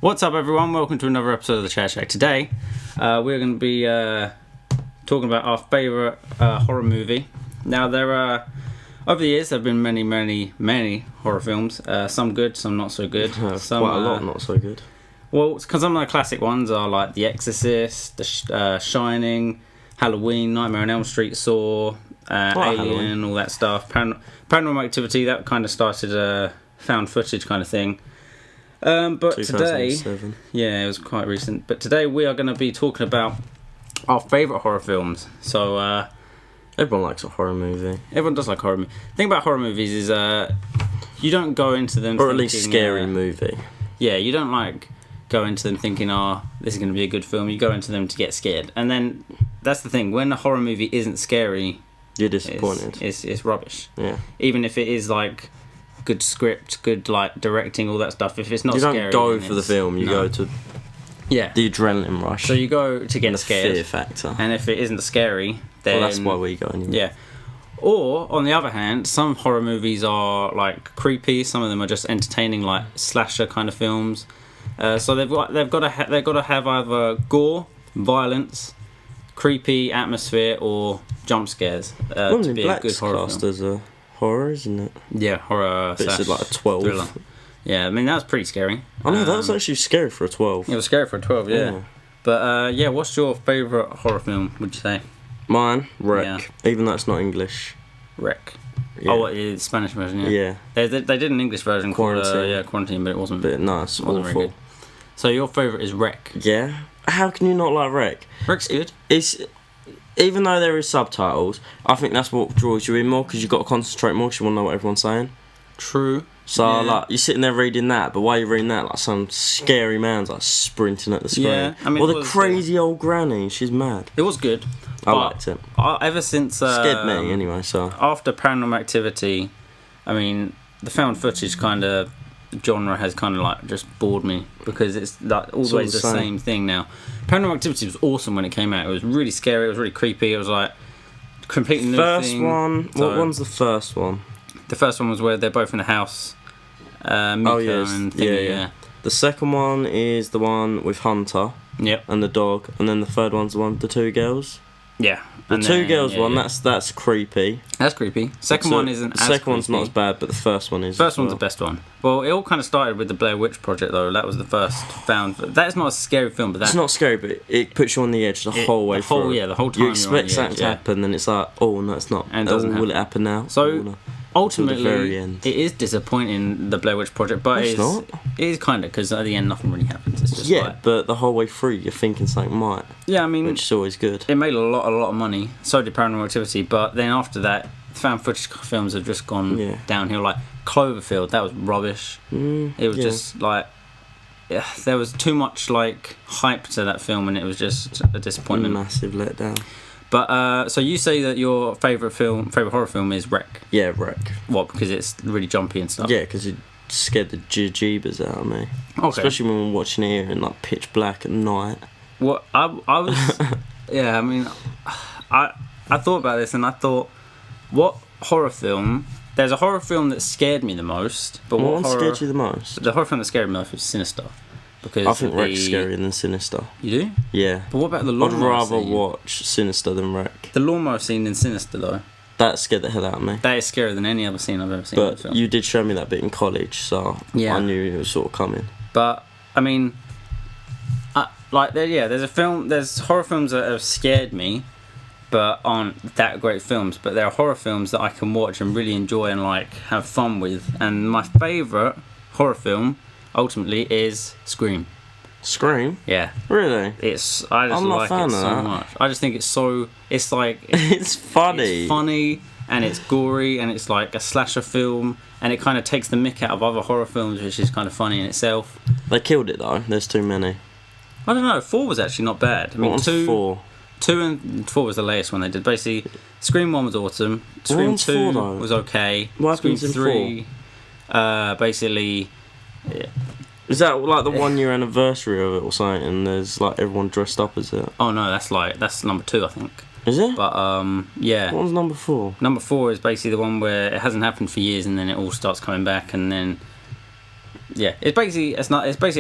What's up, everyone? Welcome to another episode of the Chat Shack. Today, we're going to be talking about our favourite horror movie. Now, over the years, there have been many horror films. Some good, some not so good. Some, quite a lot not so good. Well, because some of the classic ones are like The Exorcist, The Shining, Halloween, Nightmare on Elm Street, Saw, Alien, Halloween. All that stuff. Paranormal Activity, that kind of started a found footage kind of thing. But today, yeah, it was quite recent. But today we are going to be talking about our favourite horror films. So everyone likes a horror movie. Everyone does like horror movies. The thing about horror movies is you don't go into them, or at least scary movie. Yeah, you don't like go into them thinking, "Oh, this is going to be a good film." You go into them to get scared, and then that's the thing. When a horror movie isn't scary, you're disappointed. It's rubbish. Yeah. Even if it is like good script, good like directing, all that stuff. If it's not scary, you don't go for the film. You go to the adrenaline rush. So you go to get scared. Fear factor. And if it isn't scary, then that's why we go anyway. Yeah. Or on the other hand, some horror movies are like creepy. Some of them are just entertaining, like slasher kind of films. So they've got to have either gore, violence, creepy atmosphere, or jump scares to be a good horror film. As a horror, isn't it? Yeah, horror. But it's like a 12. Thriller. Yeah, I mean that was pretty scary. I know that was actually scary for a 12. It was scary for a 12, yeah. But what's your favourite horror film? Would you say? Mine, Wreck. Yeah. Even though it's not English. Wreck. Yeah. Oh, the Spanish version. Yeah. They did an English version Quarantine. called Quarantine, but it wasn't. But no, it's awful. Very good. So your favourite is Wreck? Yeah. How can you not like Wreck? Wreck's good. Even though there is subtitles, I think that's what draws you in more because you've got to concentrate more because you want to know what everyone's saying. True. So like you're sitting there reading that, but while you're reading that, like some scary man's like sprinting at the screen. Yeah, I mean, the crazy old granny, she's mad. It was good. I liked it. Ever since scared me anyway. So after Paranormal Activity, I mean, the found footage kind of genre has kind of like just bored me because it's like always the same thing now. Paranormal Activity was awesome when it came out. It was really scary. It was really creepy. It was like completely new thing. First one. What one's the first one? The first one was where they're both in the house. Mika and Thingy, yeah. The second one is the one with Hunter. Yep. And the dog, and then the third one's the one with the two girls. Yeah. The two girls one, that's creepy. That's creepy. Second one isn't as creepy. The second one's not as bad, but the first one is. First one's the best one. Well, it all kind of started with the Blair Witch Project, though. That was the first found. That is not a scary film, but it's not scary, but it puts you on the edge the whole way through. Yeah, the whole time. You expect something to happen, then it's like, oh no, it's not. And it doesn't happen. Will it happen now? So ultimately, the very end. It is disappointing, the Blair Witch Project, but it is kind of, because at the end nothing really happens. It's just but the whole way through you're thinking something might. Yeah, I mean, which is always good. It made a lot of money. So did Paranormal Activity, but then after that, found footage films have just gone downhill. Like Cloverfield, that was rubbish. It was just like there was too much like hype to that film, and it was just a disappointment. Massive letdown. But so you say that your favourite horror film is Wreck? Yeah, Wreck. What? Because it's really jumpy and stuff. Yeah, because it scared the jeebers out of me. Okay. Especially when we're watching it in like pitch black at night. What I was, yeah. I mean, I thought about this and I thought, what horror film? There's a horror film that scared me the most. But what one scared you the most? The horror film that scared me the most was Sinister. Because I think Wreck's scarier than Sinister. You do? Yeah. But what about the lawnmower I'd rather watch Sinister than Wreck. The lawnmower scene in Sinister, though. That scared the hell out of me. That is scarier than any other scene I've ever seen. But you did show me that bit in college, so I knew it was sort of coming. But I mean, there's horror films that have scared me, but aren't that great films. But there are horror films that I can watch and really enjoy and like have fun with. And my favourite horror film ultimately is Scream. Scream? Yeah. Really? I just like it so much. I just think it's like it's funny. It's funny and it's gory and it's like a slasher film and it kind of takes the mick out of other horror films, which is kind of funny in itself. They killed it though. There's too many. I don't know. 4 was actually not bad. I mean, 2 and 4 was the latest one they did. Basically, Scream 1 was awesome. Scream 2 was okay. What Scream happens 3, basically. Yeah. Is that like the 1 year anniversary of it or something? And there's like everyone dressed up as it. Oh no, that's number 2, I think. Is it? But yeah. What was number 4? Number 4 is basically the one where it hasn't happened for years, and then it all starts coming back, and then Yeah, it's basically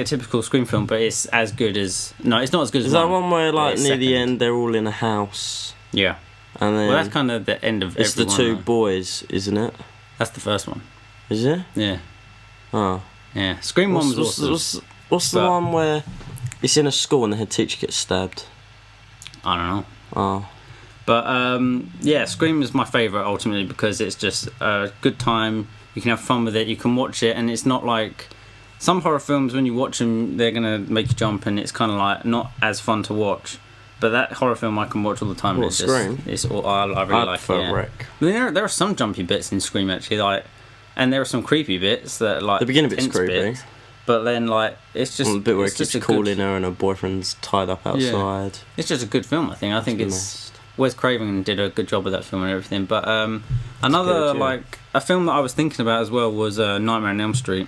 a typical Scream film, but it's as good as it's not as good as Is that one where like near second. the end they're all in a house? Yeah. And then Well, that's kind of the end of it's the every one, two though. boys, isn't it? That's the first one. Is it? Yeah. Oh. Yeah. Scream 1 was awesome. What's the But- one where it's in a school and the head teacher gets stabbed? I don't know. Oh. But yeah, Scream is my favourite ultimately because it's just a good time. You can have fun with it. You can watch it, and it's not like some horror films. When you watch them, they're gonna make you jump, and it's kind of like not as fun to watch. But that horror film I can watch all the time. What, and it's Scream? Just, it's all, I really I like prefer it. Yeah. Wreck. I mean, there are some jumpy bits in Scream actually, like, and there are some creepy bits that like The beginning bit's tense creepy. bits, but then like it's just The bit where it's he just keeps a good- calling her and her boyfriend's tied up outside. It's just a good film. I think it's Wes Craven did a good job with that film and everything. But another good, yeah. like a film that I was thinking about as well was Nightmare on Elm Street,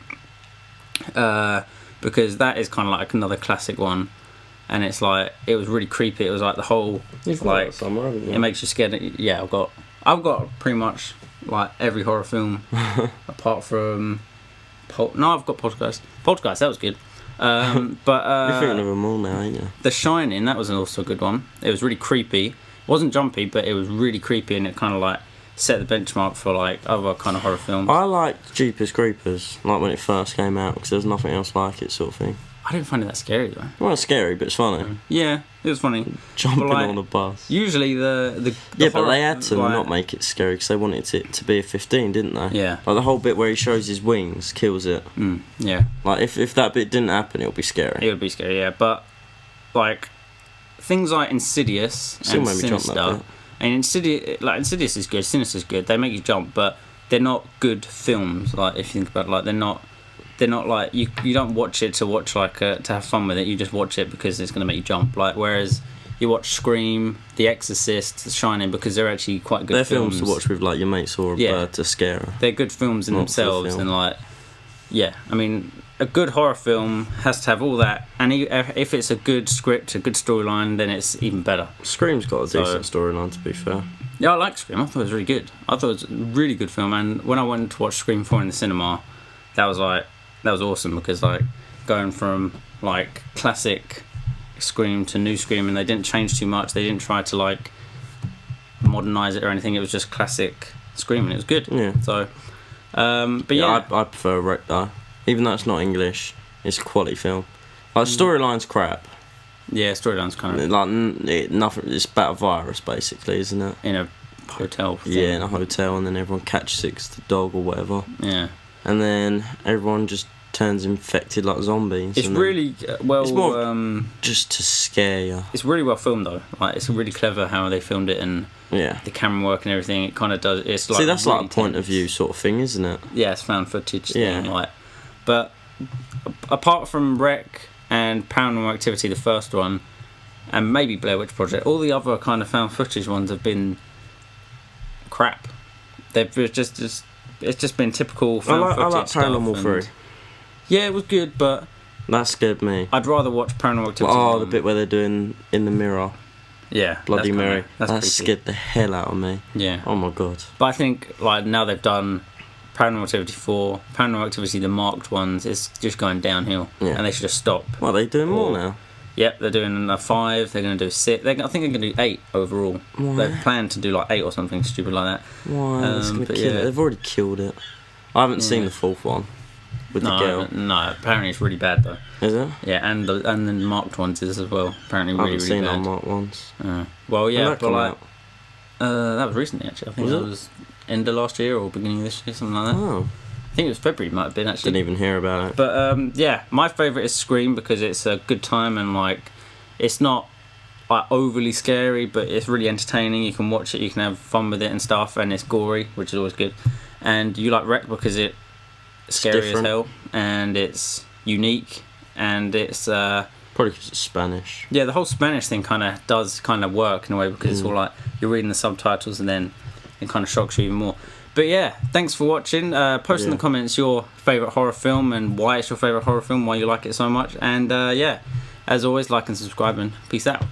because that is kind of like another classic one, and it's like it was really creepy. It was like the whole You've got like that somewhere, haven't you? it makes you scared. Yeah, I've got pretty much like every horror film apart from no, I've got Poltergeist. Poltergeist, that was good. But You're thinking of them all now, ain't you? The Shining, that was also a good one. It was really creepy. It wasn't jumpy, but it was really creepy, and it kind of like set the benchmark for like other kind of horror films. I liked Jeepers Creepers, like when it first came out, because there was nothing else like it, sort of thing. I didn't find it that scary though. Well, it's scary, but it's funny. Yeah, it was funny. Jumping But, like, on a bus. Usually the Yeah, but horror- they had to like- not make it scary because they wanted it to be a 15, didn't they? Yeah. Like the whole bit where he shows his wings kills it. Yeah, Like if that bit didn't happen, it would be scary. it would be scary. Yeah, but like things like Insidious Still and made me jump that Sinister, bit. and Insidious is good. Sinister is good. They make you jump, but they're not good films. Like if you think about it, like they're not like you don't watch it to watch like to have fun with it. You just watch it because it's going to make you jump. Like whereas you watch Scream, The Exorcist, The Shining because they're actually quite good They're films. films to watch with like your mates or a Yeah. bird to scare her. They're good films in Not for the themselves, film. and like yeah, I mean a good horror film has to have all that, and if it's a good script, a good storyline, then it's even better. Scream's got a decent storyline, to be fair. Yeah, I like Scream. I thought it was really good. I thought it was a really good film, and when I went to watch Scream 4 in the cinema, that was awesome because like going from like classic Scream to new Scream, and they didn't change too much. They didn't try to like modernize it or anything. It was just classic Scream, and it was good. Yeah. So, but yeah, I prefer Wreck though. Even though it's not English, it's a quality film. Like storyline's crap. yeah, storyline's kind of Like nothing. It's about a virus, basically, isn't it? in a hotel. Thing. Yeah, in a hotel, and then everyone catches it 'cause the dog or whatever, Yeah. and then everyone just turns infected like zombies. It's and then- really well. It's more- just to scare you. It's really well filmed though. Like it's really clever how they filmed it and Yeah. the camera work and everything. It kind of does. It's like See, that's really like a point tense. of view sort of thing, isn't it? Yeah, it's found footage Yeah. thing. Like, but apart from Wreck and Paranormal Activity, the first one, and maybe Blair Witch Project, all the other kind of found footage ones have been crap. They've just it's just been typical I found like footage stuff. Paranormal and- 3. Yeah, it was good, but That scared me. I'd rather watch Paranormal Activity. Oh, the 1. bit where they're doing in the mirror, Yeah, Bloody that's Mary. kinda- that's That creepy. scared the hell out of me. Yeah. Oh my god. But I think like now they've done Paranormal Activity 4, Paranormal Activity the marked ones, it's just going downhill, Yeah. and they should just stop. What, are they doing more Or- now? Yep, they're doing a 5. They're going to do 6. I think they're going to do 8 overall. Why? They've planned to do like 8 or something stupid like that. Why? It's gonna but kill yeah. it. They've already killed it. I haven't seen Yeah. the fourth one with the girl. No. Apparently it's really bad though. Is it? Yeah, and the marked ones is as well. Apparently I really haven't really seen bad. unmarked ones. Well, When yeah, that but come like out? that was recently actually. I think Was that it? was end of last year or beginning of this year, something like that. Oh, I think it was February. Might have been actually. didn't even hear about it. But yeah, my favourite is Scream because it's a good time and like it's not like overly scary, but it's really entertaining. You can watch it, you can have fun with it and stuff, and it's gory, which is always good. And you like Wreck because it's scary as different. hell and it's unique and it's Probably because it's Spanish. yeah, the whole Spanish thing kind of work in a way because it's all like you're reading the subtitles and then it kind of shocks you even more. But yeah, thanks for watching. Post in the comments your favourite horror film and why it's your favourite horror film, why you like it so much. And yeah, as always, like and subscribe and peace out.